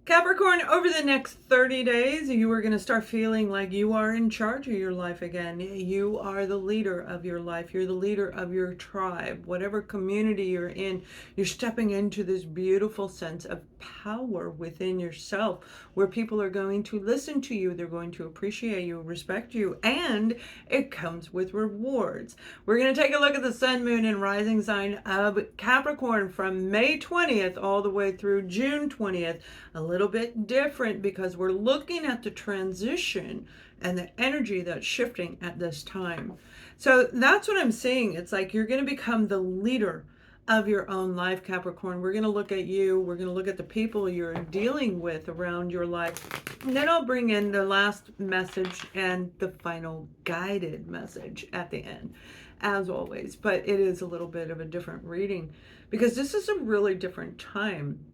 Capricorn, over the next 30 days, you are going to start feeling like you are in charge of your life again. You are the leader of your life. You're the leader of your tribe. Whatever community you're in, you're stepping into this beautiful sense of power within yourself where people are going to listen to you. They're going to appreciate you, respect you, and it comes with rewards. We're going to take a look at the sun, moon, and rising sign of Capricorn from May 20th all the way through June 20th. A little bit different because we're looking at the transition and the energy that's shifting at this time. So that's what I'm seeing. It's like you're going to become the leader of your own life, Capricorn. We're going to look at you. We're going to look at the people you're dealing with around your life. And then I'll bring in the last message and the final guided message at the end, as always. But it is a little bit of a different reading because this is a really different time.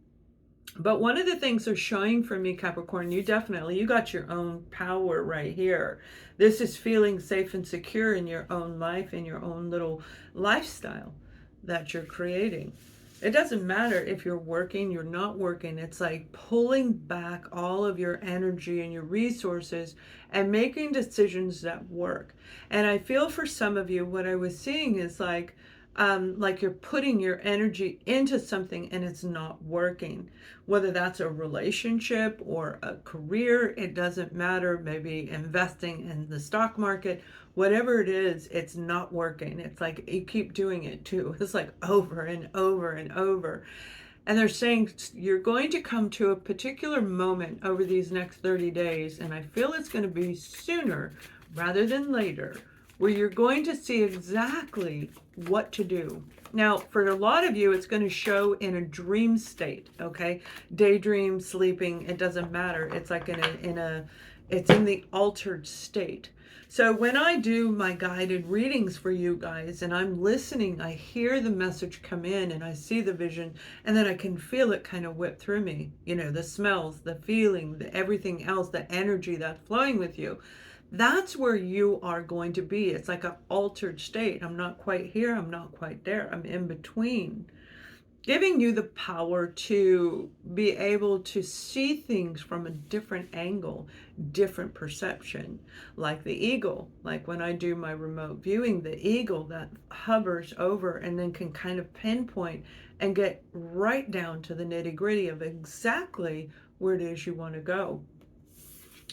But one of the things they're showing for me, Capricorn, you got your own power right here. This is feeling safe and secure in your own life, in your own little lifestyle that you're creating. It doesn't matter if you're working, you're not working. It's like pulling back all of your energy and your resources and making decisions that work. And I feel for some of you, what I was seeing is like you're putting your energy into something and it's not working. Whether that's a relationship or a career, it doesn't matter. Maybe investing in the stock market, whatever it is, it's not working. It's like you keep doing it too. It's like over and over and over. And they're saying you're going to come to a particular moment over these next 30 days, and I feel it's going to be sooner rather than later, where you're going to see exactly what to do. Now, for a lot of you, it's going to show in a dream state, okay? Daydream, sleeping, it doesn't matter. It's like it's in the altered state. So when I do my guided readings for you guys and I'm listening, I hear the message come in and I see the vision, and then I can feel it kind of whip through me. You know, the smells, the feeling, everything else, the energy that's flowing with you. That's where you are going to be. It's like an altered state. I'm not quite here. I'm not quite there. I'm in between. Giving you the power to be able to see things from a different angle, different perception, like the eagle. Like when I do my remote viewing, the eagle that hovers over and then can kind of pinpoint and get right down to the nitty-gritty of exactly where it is you want to go.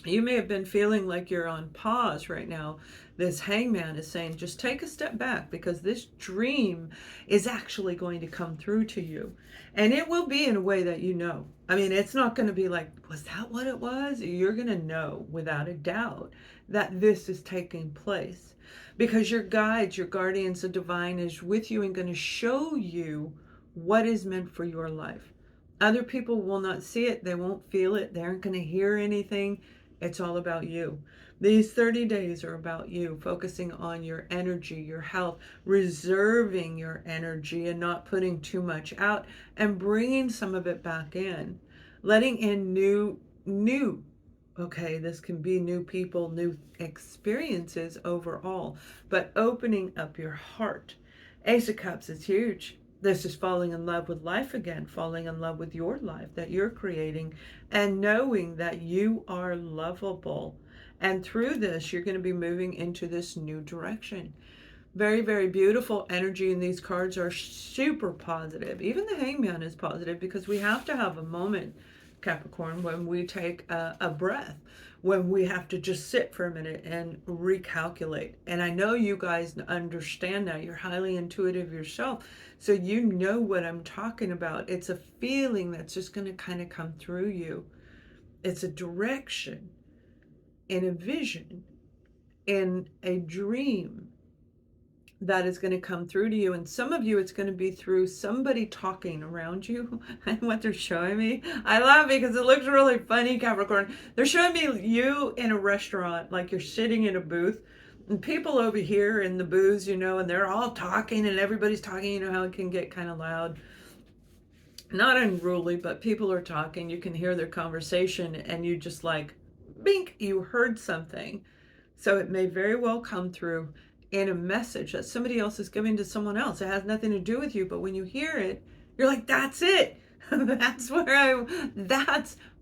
You may have been feeling like you're on pause right now. This hangman is saying, just take a step back because this dream is actually going to come through to you. And it will be in a way that you know. I mean, it's not going to be like, was that what it was? You're going to know without a doubt that this is taking place because your guides, your guardians, the divine is with you and going to show you what is meant for your life. Other people will not see it. They won't feel it. They aren't going to hear anything. It's all about you. These 30 days are about you, focusing on your energy, your health, reserving your energy and not putting too much out, and bringing some of it back in. Letting in new, okay, this can be new people, new experiences overall, but opening up your heart. Ace of Cups is huge. This is falling in love with life again, falling in love with your life that you're creating, and knowing that you are lovable. And through this, you're going to be moving into this new direction. Very, very beautiful energy, and these cards are super positive. Even the hangman is positive because we have to have a moment, Capricorn, when we take a breath, when we have to just sit for a minute and recalculate. And I know you guys understand that. You're highly intuitive yourself, so you know what I'm talking about. It's a feeling that's just going to kind of come through you. It's a direction, in a vision, in a dream that is going to come through to you. And some of you, it's going to be through somebody talking around you. And what they're showing me, I laugh because it looks really funny, Capricorn. They're showing me you in a restaurant, like you're sitting in a booth and people over here in the booths, you know, and they're all talking and everybody's talking. You know how it can get kind of loud. Not unruly, but people are talking. You can hear their conversation and you just like, bink, you heard something. So it may very well come through in a message that somebody else is giving to someone else. It has nothing to do with you, but when you hear it, you're like, that's it. That's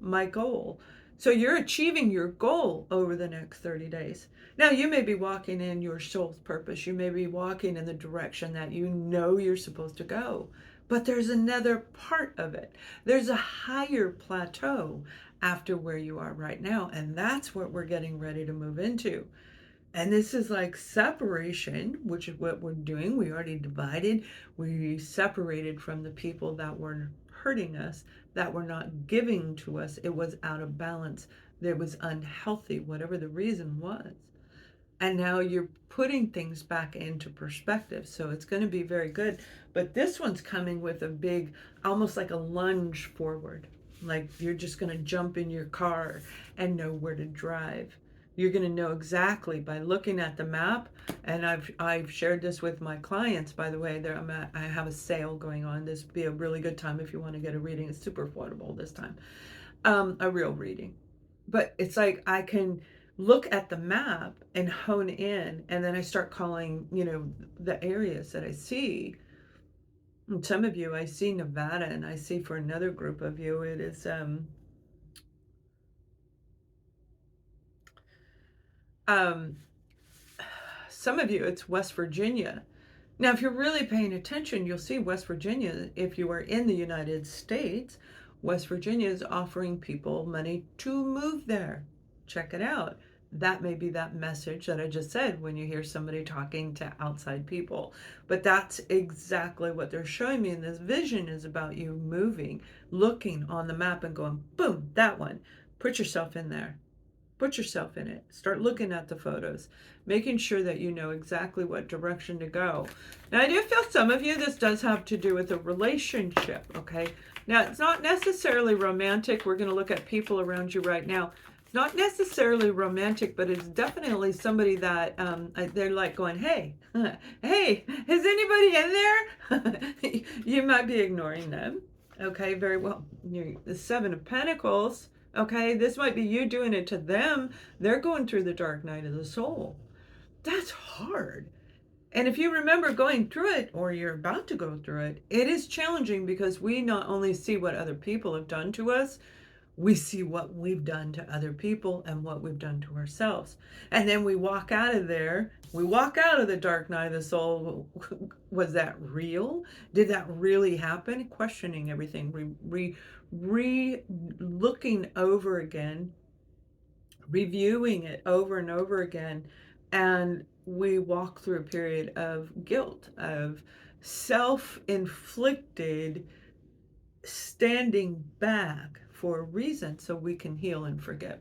my goal. So you're achieving your goal over the next 30 days. Now you may be walking in your soul's purpose. You may be walking in the direction that you know you're supposed to go. But there's another part of it. There's a higher plateau after where you are right now. And that's what we're getting ready to move into. And this is like separation, which is what we're doing. We already divided. We separated from the people that were hurting us, that were not giving to us. It was out of balance. It was unhealthy, whatever the reason was. And now you're putting things back into perspective. So it's going to be very good. But this one's coming with a big, almost like a lunge forward. Like you're just going to jump in your car and know where to drive. You're going to know exactly by looking at the map. And I've shared this with my clients, by the way. I have a sale going on. This would be a really good time if you want to get a reading. It's super affordable this time. A real reading. But it's like I can look at the map and hone in, and then I start calling, the areas that I see. And some of you, I see Nevada, and I see for another group of you, it is some of you, it's West Virginia. Now, if you're really paying attention, you'll see West Virginia, if you are in the United States, West Virginia is offering people money to move there. Check it out. That may be that message that I just said when you hear somebody talking to outside people. But that's exactly what they're showing me. And this vision is about you moving, looking on the map and going, boom, that one. Put yourself in there. Put yourself in it. Start looking at the photos, making sure that you know exactly what direction to go. Now, I do feel some of you, this does have to do with a relationship, okay? Now, it's not necessarily romantic. We're going to look at people around you right now. It's not necessarily romantic, but it's definitely somebody that they're like going, hey, hey, is anybody in there? You might be ignoring them. Okay, very well. The Seven of Pentacles. Okay, this might be you doing it to them. They're going through the dark night of the soul. That's hard. And if you remember going through it, or you're about to go through it, it is challenging because we not only see what other people have done to us, we see what we've done to other people and what we've done to ourselves. And then we walk out of there. We walk out of the dark night of the soul. Was that real? Did that really happen? Questioning everything, looking over again, reviewing it over and over again. And we walk through a period of guilt, of self-inflicted standing back for a reason so we can heal and forgive.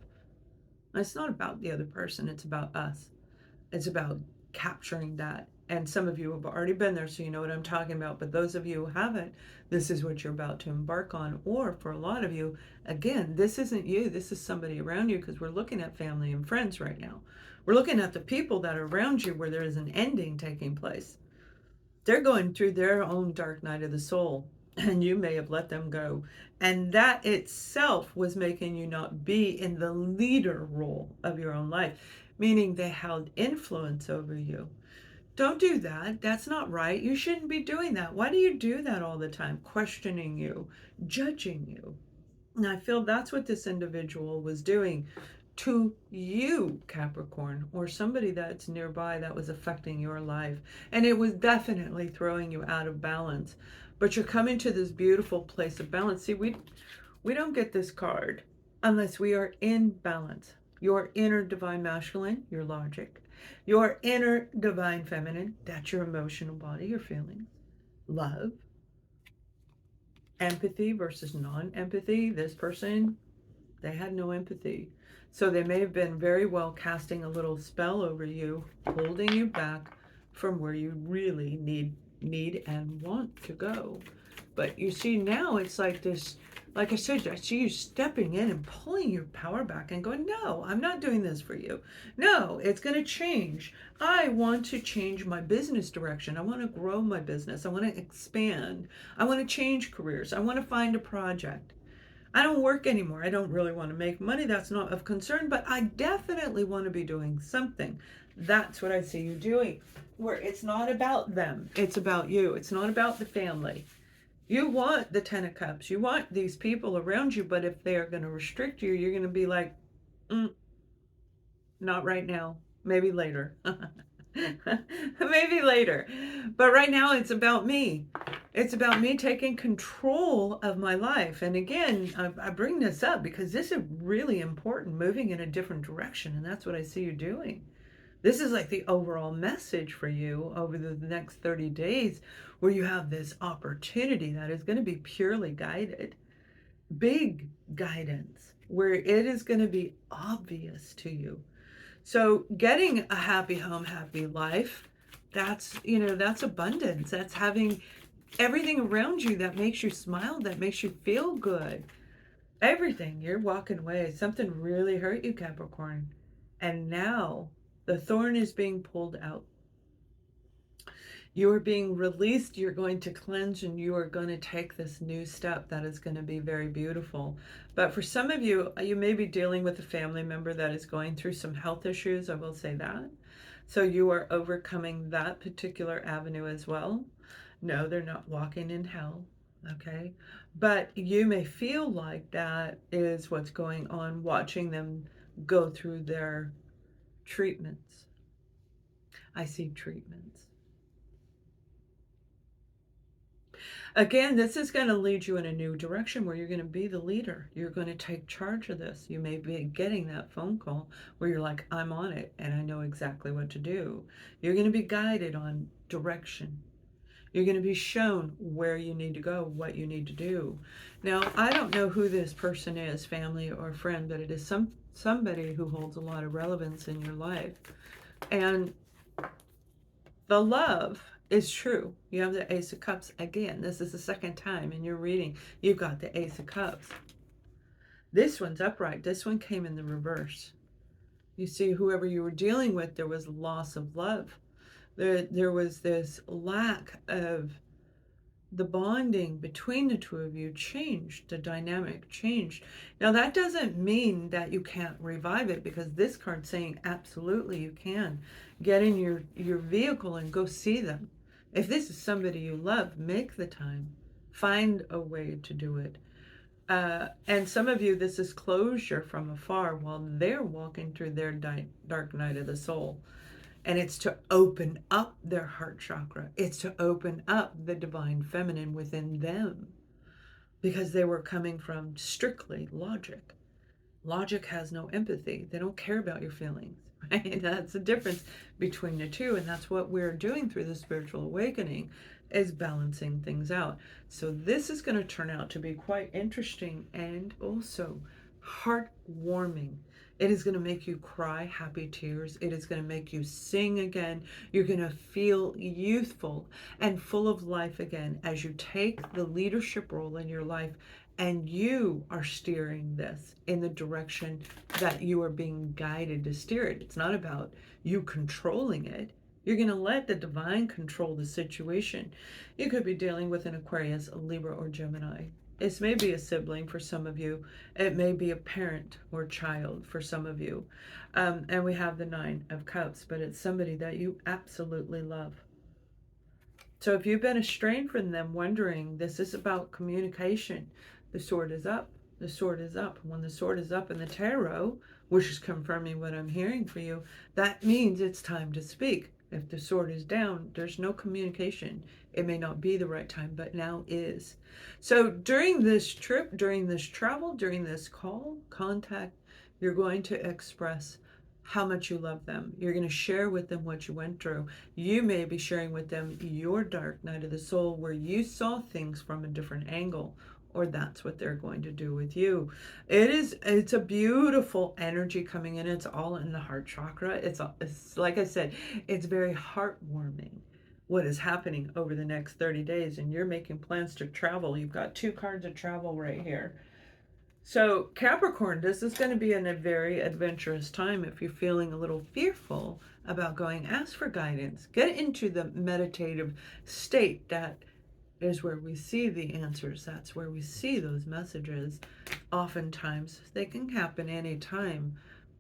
It's not about the other person, it's about us. It's about capturing that. And some of you have already been there, so you know what I'm talking about. But those of you who haven't, this is what you're about to embark on. Or for a lot of you, again, this isn't you, this is somebody around you, because we're looking at family and friends right now. We're looking at the people that are around you where there is an ending taking place. They're going through their own dark night of the soul, and you may have let them go. And that itself was making you not be in the leader role of your own life, meaning they held influence over you. Don't do that. That's not right. You shouldn't be doing that. Why do you do that all the time? Questioning you, judging you. And I feel that's what this individual was doing to you, Capricorn, or somebody that's nearby that was affecting your life. And it was definitely throwing you out of balance. But you're coming to this beautiful place of balance. See, we don't get this card unless we are in balance. Your inner divine masculine, your logic. Your inner divine feminine, that's your emotional body, your feelings. Love. Empathy versus non-empathy. This person, they had no empathy. So they may have been very well casting a little spell over you, holding you back from where you really need and want to go. But you see, now it's like this, like I said, I see you stepping in and pulling your power back and going, no, I'm not doing this for you. No, it's going to change. I want to change my business direction. I want to grow my business. I want to expand. I want to change careers. I want to find a project. I don't work anymore. I don't really want to make money. That's not of concern, but I definitely want to be doing something. That's what I see you doing, where it's not about them. It's about you. It's not about the family. You want the Ten of Cups. You want these people around you, but if they are going to restrict you, you're going to be like, not right now. Maybe later. Maybe later. But right now, it's about me. It's about me taking control of my life. And again, I bring this up because this is really important, moving in a different direction. And that's what I see you doing. This is like the overall message for you over the next 30 days, where you have this opportunity that is going to be purely guided, big guidance, where it is going to be obvious to you. So getting a happy home, happy life, that's, that's abundance. That's having everything around you that makes you smile, that makes you feel good. Everything. You're walking away. Something really hurt you, Capricorn. And now the thorn is being pulled out. You are being released. You're going to cleanse, and you are going to take this new step that is going to be very beautiful. But for some of you, you may be dealing with a family member that is going through some health issues. I will say that. So you are overcoming that particular avenue as well. No, they're not walking in hell. Okay. But you may feel like that is what's going on, watching them go through their treatments. I see treatments. Again, this is going to lead you in a new direction where you're going to be the leader. You're going to take charge of this. You may be getting that phone call where you're like, I'm on it and I know exactly what to do. You're going to be guided on direction. You're going to be shown where you need to go, what you need to do. Now, I don't know who this person is, family or friend, but it is somebody who holds a lot of relevance in your life. And the love is true. You have the Ace of Cups again. This is the second time in your reading you've got the Ace of Cups. This one's upright. This one came in the reverse. You see, whoever you were dealing with, there was loss of love. There was this lack of the bonding between the two of you changed, the dynamic changed. Now that doesn't mean that you can't revive it, because this card's saying absolutely you can. Get in your vehicle and go see them. If this is somebody you love, make the time. Find a way to do it. And some of you, this is closure from afar while they're walking through their dark night of the soul. And it's to open up their heart chakra. It's to open up the divine feminine within them, because they were coming from strictly logic. Logic has no empathy. They don't care about your feelings, right? That's the difference between the two. And that's what we're doing through the spiritual awakening, is balancing things out. So this is going to turn out to be quite interesting and also heartwarming. It is going to make you cry happy tears. It is going to make you sing again. You're going to feel youthful and full of life again as you take the leadership role in your life, and you are steering this in the direction that you are being guided to steer it. It's not about you controlling it. You're going to let the divine control the situation. You could be dealing with an Aquarius, a Libra, or Gemini. This may be a sibling for some of you. It may be a parent or child for some of you. And we have the Nine of Cups, but it's somebody that you absolutely love. So if you've been estranged from them, wondering, this is about communication. The sword is up. The sword is up. When the sword is up in the tarot, which is confirming what I'm hearing for you, that means it's time to speak. If the sword is down, there's no communication. It may not be the right time, but now is. So during this trip, during this travel, during this call, contact, you're going to express how much you love them. You're going to share with them what you went through. You may be sharing with them your dark night of the soul, where you saw things from a different angle, or that's what they're going to do with you. It's a beautiful energy coming in. It's all in the heart chakra. It's like I said, it's very heartwarming what is happening over the next 30 days, and you're making plans to travel. You've got two cards of travel right here. So Capricorn, this is going to be a very adventurous time. If you're feeling a little fearful about going, ask for guidance. Get into the meditative state. That is where we see the answers. That's where we see those messages. Oftentimes, they can happen anytime,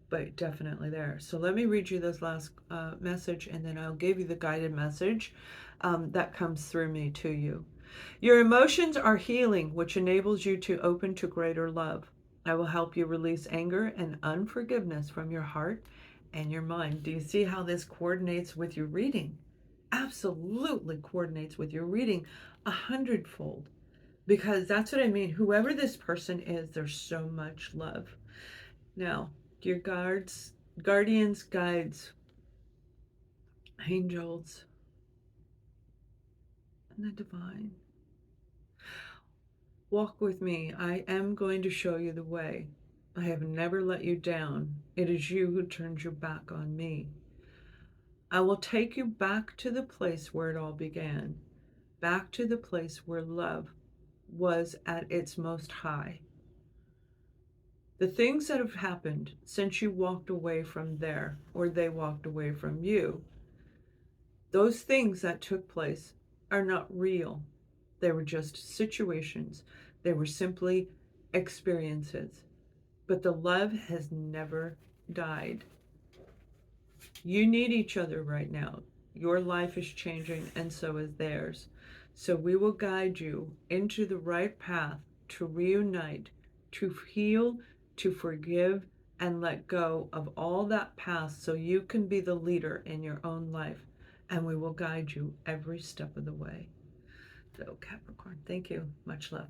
but definitely there. So let me read you this last message, and then I'll give you the guided message that comes through me to you. Your emotions are healing, which enables you to open to greater love. I will help you release anger and unforgiveness from your heart and your mind. Do you see how this coordinates with your reading? Absolutely coordinates with your reading 100-fold. Because that's what I mean. Whoever this person is, there's so much love. Now, your guardians, guides, angels, and the divine. Walk with me. I am going to show you the way. I have never let you down. It is you who turns your back on me. I will take you back to the place where it all began, back to the place where love was at its most high. The things that have happened since you walked away from there, or they walked away from you, those things that took place are not real. They were just situations. They were simply experiences. But the love has never died. You need each other right now. Your life is changing, and so is theirs. So we will guide you into the right path to reunite, to heal, to forgive, and let go of all that past so you can be the leader in your own life. And we will guide you every step of the way. So, Capricorn, thank you. Much love.